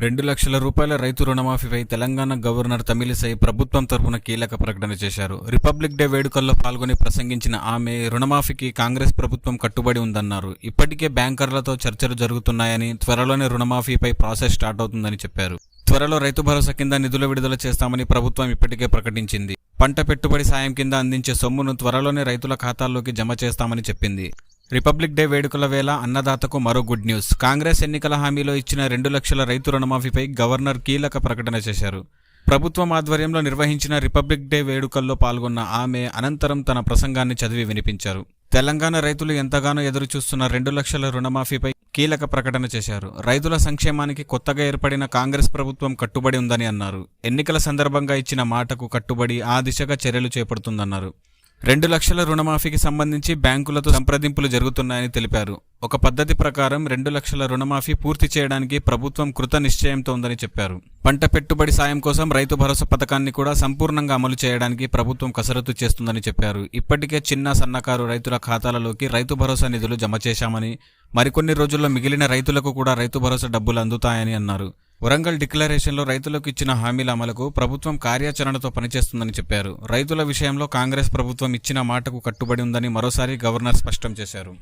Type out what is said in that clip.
రూ. 2 లక్షల రైతు రుణమాఫీపై తెలంగాణ గవర్నర్ తమిళిసై ప్రభుత్వం తరపున కీలక ప్రకటన చేశారు. రిపబ్లిక్ డే వేడుకల్లో పాల్గొని ప్రసంగించిన ఆమె రుణమాఫీకి కాంగ్రెస్ ప్రభుత్వం కట్టుబడి ఉందన్నారు. ఇప్పటికే బ్యాంకర్లతో చర్చలు జరుగుతున్నాయని, త్వరలోనే రుణమాఫీపై ప్రాసెస్ స్టార్ట్ అవుతుందని చెప్పారు. త్వరలో రైతు భరోసా కింద నిధుల విడుదల చేస్తామని ప్రభుత్వం ఇప్పటికే ప్రకటించింది. పంట పెట్టుబడి సాయం కింద అందించే సొమ్మును త్వరలోనే రైతుల ఖాతాల్లోకి జమ చేస్తామని చెప్పింది. రిపబ్లిక్ డే వేడుకల వేళ అన్నదాతకు మరో గుడ్ న్యూస్. కాంగ్రెస్ ఎన్నికల హామీలో ఇచ్చిన 2 లక్షల రైతు రుణమాఫీపై గవర్నర్ కీలక ప్రకటన చేశారు. ప్రభుత్వం ఆధ్వర్యంలో నిర్వహించిన రిపబ్లిక్ డే వేడుకల్లో పాల్గొన్న ఆమె అనంతరం తన ప్రసంగాన్ని చదివి వినిపించారు. తెలంగాణ రైతులు ఎంతగానో ఎదురుచూస్తున్న 2 లక్షల రుణమాఫీపై కీలక ప్రకటన చేశారు. రైతుల సంక్షేమానికి కొత్తగా ఏర్పడిన కాంగ్రెస్ ప్రభుత్వం కట్టుబడి ఉందని అన్నారు. ఎన్నికల సందర్భంగా ఇచ్చిన మాటకు కట్టుబడి ఆ దిశగా చర్యలు చేపడుతుందన్నారు. 2 లక్షల రుణమాఫీకి సంబంధించి బ్యాంకులతో సంప్రదింపులు జరుగుతున్నాయని తెలిపారు. ఒక పద్ధతి ప్రకారం 2 లక్షల రుణమాఫీ పూర్తి చేయడానికి ప్రభుత్వం కృత నిశ్చయంతో ఉందని చెప్పారు. పంట పెట్టుబడి సాయం కోసం రైతు భరోసా పథకాన్ని కూడా సంపూర్ణంగా అమలు చేయడానికి ప్రభుత్వం కసరత్తు చేస్తుందని చెప్పారు. ఇప్పటికే చిన్న సన్నకారు రైతుల ఖాతాలలోకి రైతు భరోసా నిధులు జమ చేశామని, మరికొన్ని రోజుల్లో మిగిలిన రైతులకు కూడా రైతు భరోసా డబ్బులు అందుతాయని అన్నారు. వరంగల్ డిక్లరేషన్లో రైతులకు ఇచ్చిన హామీల అమలుకు ప్రభుత్వం కార్యాచరణతో పనిచేస్తుందని చెప్పారు. రైతుల విషయంలో కాంగ్రెస్ ప్రభుత్వం ఇచ్చిన మాటకు కట్టుబడి ఉందని మరోసారి గవర్నర్ స్పష్టం చేశారు.